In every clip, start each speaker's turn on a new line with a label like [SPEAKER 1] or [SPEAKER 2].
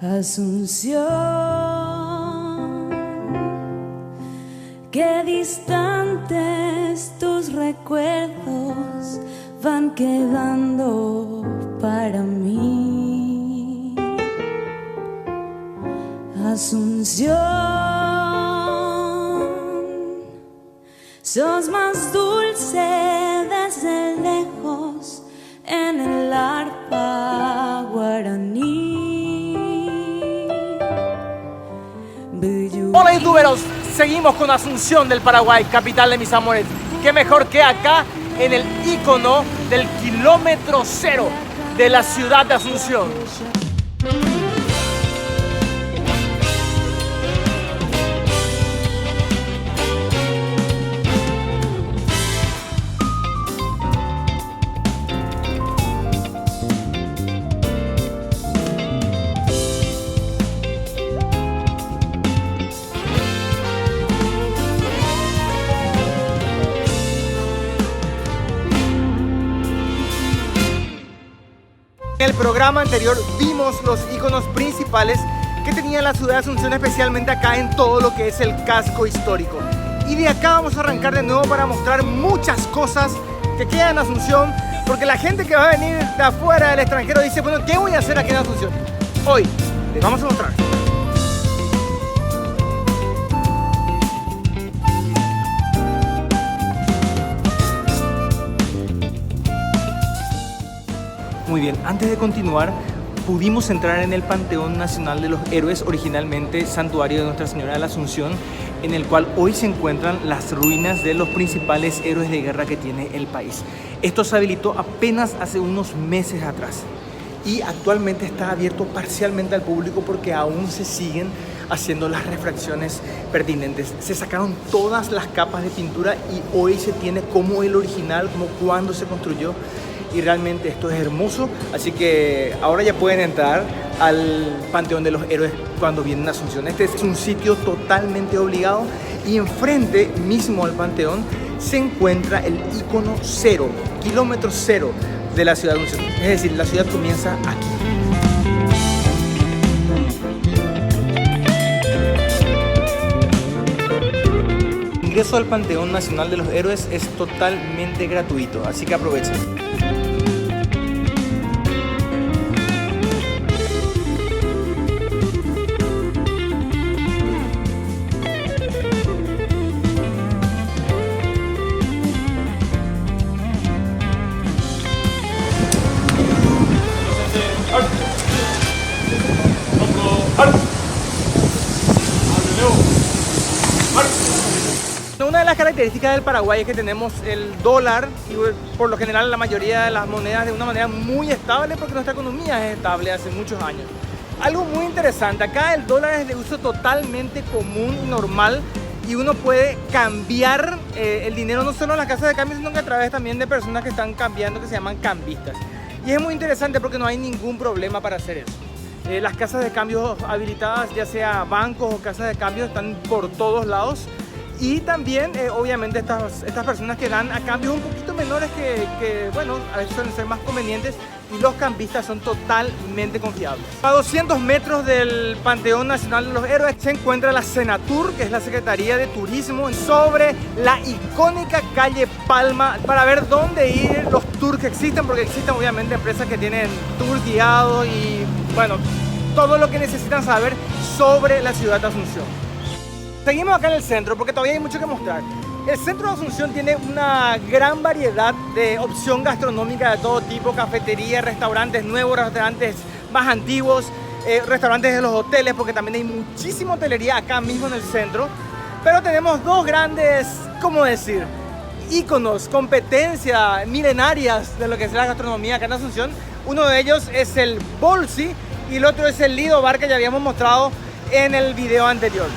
[SPEAKER 1] Asunción, qué distantes tus recuerdos van quedando para mí. Asunción, sos más dulce desde lejos en el arpa guaraní.
[SPEAKER 2] Hola youtuberos, seguimos con Asunción del Paraguay, capital de mis amores. Qué mejor que acá en el ícono del kilómetro cero de la ciudad de Asunción. En el programa anterior vimos los iconos principales que tenía la ciudad de Asunción, especialmente acá en todo lo que es el casco histórico. Y de acá vamos a arrancar de nuevo para mostrar muchas cosas que quedan en Asunción, porque la gente que va a venir de afuera, del extranjero, dice, bueno, ¿qué voy a hacer aquí en Asunción? Hoy les vamos a mostrar. Muy bien, antes de continuar, pudimos entrar en el Panteón Nacional de los Héroes, originalmente santuario de Nuestra Señora de la Asunción, en el cual hoy se encuentran las ruinas de los principales héroes de guerra que tiene el país. Esto se habilitó apenas hace unos meses atrás y actualmente está abierto parcialmente al público porque aún se siguen haciendo las refracciones pertinentes. Se sacaron todas las capas de pintura y hoy se tiene como el original, como cuando se construyó. Y realmente esto es hermoso, así que ahora ya pueden entrar al Panteón de los Héroes cuando vienen a Asunción. Este es un sitio totalmente obligado y enfrente mismo al Panteón se encuentra el ícono cero, kilómetro cero de la ciudad de Asunción. Es decir, la ciudad comienza aquí. El ingreso al Panteón Nacional de los Héroes es totalmente gratuito, así que aprovechen. Una de las características del Paraguay es que tenemos el dólar y por lo general la mayoría de las monedas de una manera muy estable porque nuestra economía es estable hace muchos años. Algo muy interesante, acá el dólar es de uso totalmente común y normal y uno puede cambiar el dinero no solo en las casas de cambio sino que a través también de personas que están cambiando, que se llaman cambistas. Y es muy interesante porque no hay ningún problema para hacer eso. Las casas de cambio habilitadas, ya sea bancos o casas de cambio, están por todos lados. Y también, obviamente, estas personas que dan a cambios un poquito menores que, bueno, a veces suelen ser más convenientes y los cambistas son totalmente confiables. A 200 metros del Panteón Nacional de los Héroes se encuentra la Senatur, que es la Secretaría de Turismo, sobre la icónica calle Palma, para ver dónde ir, los tours que existen, porque existen obviamente empresas que tienen tours guiados y, bueno, todo lo que necesitan saber sobre la ciudad de Asunción. Seguimos acá en el centro porque todavía hay mucho que mostrar. El centro de Asunción tiene una gran variedad de opción gastronómica de todo tipo, cafeterías, restaurantes nuevos, restaurantes más antiguos, restaurantes de los hoteles, porque también hay muchísima hotelería acá mismo en el centro. Pero tenemos dos grandes, ¿cómo decir?, íconos, competencias milenarias de lo que es la gastronomía acá en Asunción. Uno de ellos es el Bolsi y el otro es el Lido Bar que ya habíamos mostrado en el video anterior.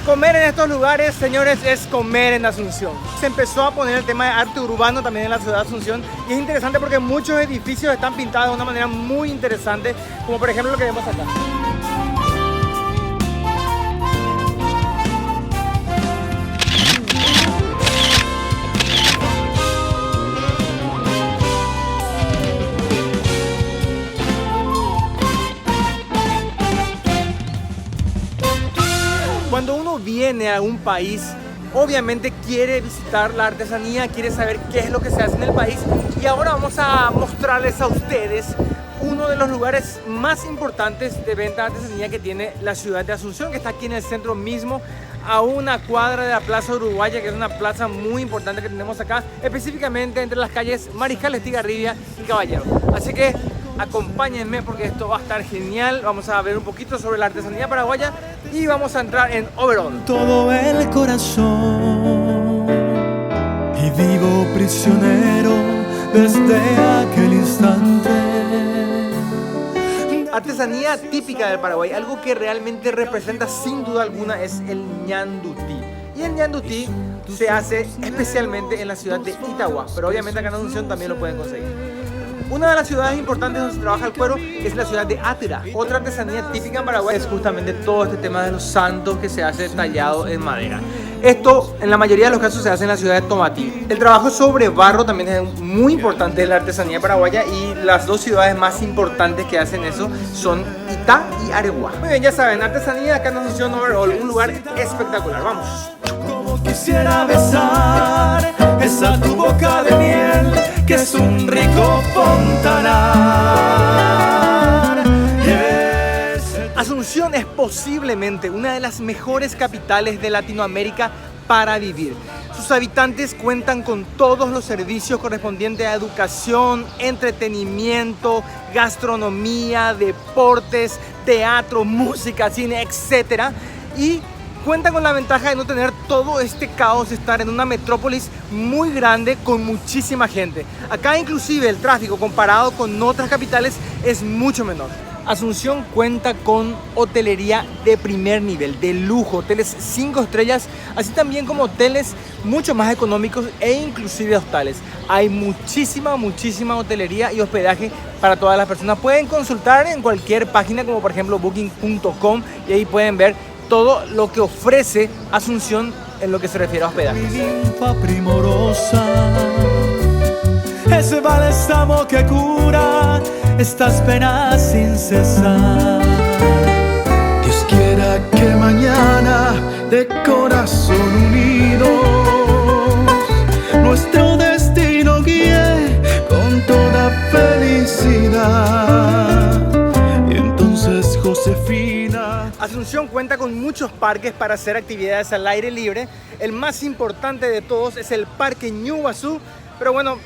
[SPEAKER 2] Comer en estos lugares, señores, es comer en Asunción. Se empezó a poner el tema de arte urbano también en la ciudad de Asunción y es interesante porque muchos edificios están pintados de una manera muy interesante, como por ejemplo lo que vemos acá. Cuando uno viene a un país, obviamente quiere visitar la artesanía, quiere saber qué es lo que se hace en el país, y ahora vamos a mostrarles a ustedes uno de los lugares más importantes de venta de artesanía que tiene la ciudad de Asunción, que está aquí en el centro mismo, a una cuadra de la Plaza Uruguaya, que es una plaza muy importante que tenemos acá, específicamente entre las calles Mariscal Estigarribia y Caballero. Así que acompáñenme porque esto va a estar genial. Vamos a ver un poquito sobre la artesanía paraguaya y vamos a entrar en Overall.
[SPEAKER 3] Todo el corazón y vivo prisionero desde aquel instante.
[SPEAKER 2] Artesanía típica del Paraguay, algo que realmente representa sin duda alguna es el ñandutí. Y el ñandutí se hace especialmente en la ciudad de Itagua, pero obviamente acá en Asunción también lo pueden conseguir. Una de las ciudades importantes donde se trabaja el cuero es la ciudad de Átira. Otra artesanía típica en Paraguay es justamente todo este tema de los santos que se hace tallado en madera. Esto en la mayoría de los casos se hace en la ciudad de Tomatí. El trabajo sobre barro también es muy importante en la artesanía paraguaya y las dos ciudades más importantes que hacen eso son Itá y Areguá. Muy bien, ya saben, artesanía acá en Asunción Overall, un lugar espectacular. Vamos.
[SPEAKER 3] Como quisiera besar esa tu boca de miel, que es un rico fontanar.
[SPEAKER 2] Asunción es posiblemente una de las mejores capitales de Latinoamérica para vivir. Sus habitantes cuentan con todos los servicios correspondientes a educación, entretenimiento, gastronomía, deportes, teatro, música, cine, etc. Y cuentan con la ventaja de no tener todo este caos, de estar en una metrópolis muy grande con muchísima gente. Acá inclusive el tráfico comparado con otras capitales es mucho menor. Asunción cuenta con hotelería de primer nivel, de lujo, hoteles 5 estrellas, así también como hoteles mucho más económicos e inclusive hostales. Hay muchísima hotelería y hospedaje para todas las personas. Pueden consultar en cualquier página como por ejemplo booking.com y ahí pueden ver todo lo que ofrece Asunción en lo que se refiere a hospedaje.
[SPEAKER 3] Ninfa primorosa, ese bálsamo que cura estas penas sin cesar.
[SPEAKER 4] Dios quiera que mañana de corazón unidos nuestro destino guíe con toda felicidad. Y entonces Josefina.
[SPEAKER 2] Asunción cuenta con muchos parques para hacer actividades al aire libre. El más importante de todos es el Parque Ñuguazú, pero bueno,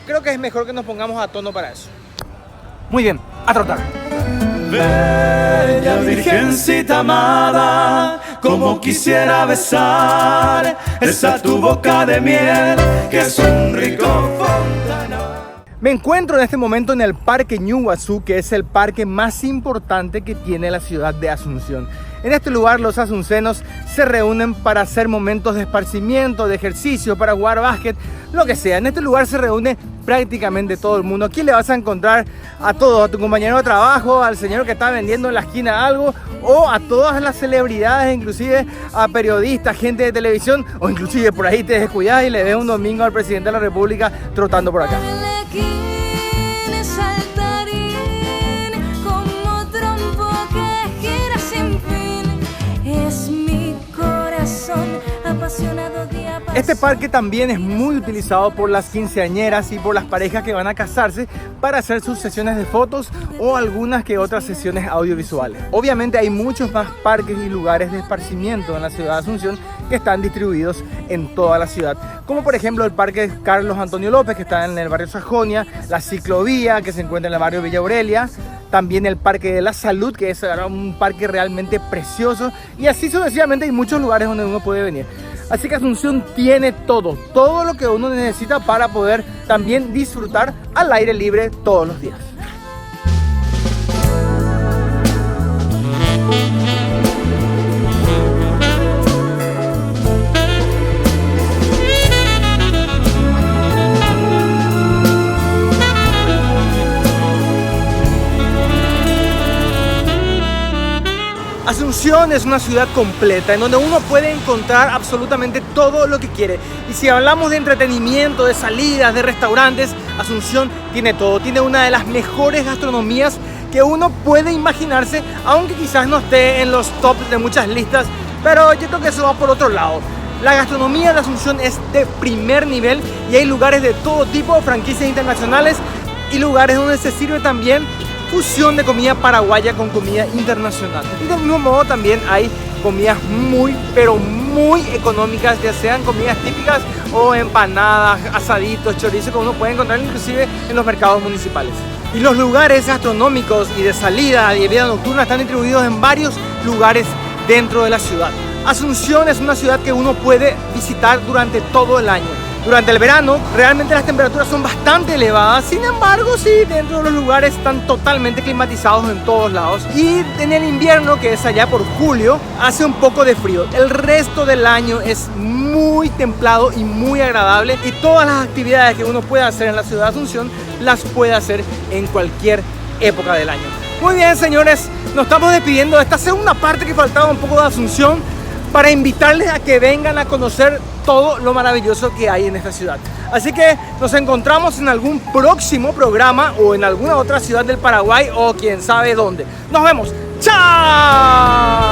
[SPEAKER 2] creo que es mejor que nos pongamos a tono para eso. Muy bien, a trotar.
[SPEAKER 3] Bella virgencita amada, como quisiera besar esa tu boca de miel, que es un rico fontanar.
[SPEAKER 2] Me encuentro en este momento en el Parque Ñuguazú, que es el parque más importante que tiene la ciudad de Asunción. En este lugar los asuncenos se reúnen para hacer momentos de esparcimiento, de ejercicio, para jugar básquet, lo que sea. En este lugar se reúne prácticamente todo el mundo. Aquí le vas a encontrar a todos, a tu compañero de trabajo, al señor que está vendiendo en la esquina algo, o a todas las celebridades, inclusive a periodistas, gente de televisión, o inclusive por ahí te descuidas y le ves un domingo al presidente de la República trotando por acá. Este parque también es muy utilizado por las quinceañeras y por las parejas que van a casarse para hacer sus sesiones de fotos o algunas que otras sesiones audiovisuales. Obviamente hay muchos más parques y lugares de esparcimiento en la ciudad de Asunción que están distribuidos en toda la ciudad, como por ejemplo el Parque Carlos Antonio López, que está en el barrio Sajonia, la ciclovía que se encuentra en el barrio Villa Aurelia, también el Parque de la Salud, que es un parque realmente precioso, y así sucesivamente hay muchos lugares donde uno puede venir. Así que Asunción tiene todo lo que uno necesita para poder también disfrutar al aire libre todos los días. Asunción es una ciudad completa en donde uno puede encontrar absolutamente todo lo que quiere. Y si hablamos de entretenimiento, de salidas, de restaurantes, Asunción tiene todo. Tiene una de las mejores gastronomías que uno puede imaginarse, aunque quizás no esté en los tops de muchas listas. pero yo creo que eso va por otro lado. La gastronomía de Asunción es de primer nivel y hay lugares de todo tipo, franquicias internacionales y lugares donde se sirve también fusión de comida paraguaya con comida internacional. Y del mismo modo también hay comidas muy, pero muy económicas, ya sean comidas típicas o empanadas, asaditos, chorizos, que uno puede encontrar inclusive en los mercados municipales. Y los lugares gastronómicos y de salida y de vida nocturna están distribuidos en varios lugares dentro de la ciudad. Asunción es una ciudad que uno puede visitar durante todo el año. Durante el verano realmente las temperaturas son bastante elevadas, sin embargo sí, dentro de los lugares están totalmente climatizados en todos lados. Y en el invierno, que es allá por julio, hace un poco de frío. El resto del año es muy templado y muy agradable, y todas las actividades que uno puede hacer en la ciudad de Asunción las puede hacer en cualquier época del año. Muy bien, señores, nos estamos despidiendo de esta segunda parte que faltaba un poco de Asunción, para invitarles a que vengan a conocer todo lo maravilloso que hay en esta ciudad. Así que nos encontramos en algún próximo programa o en alguna otra ciudad del Paraguay o quién sabe dónde. Nos vemos. ¡Chao!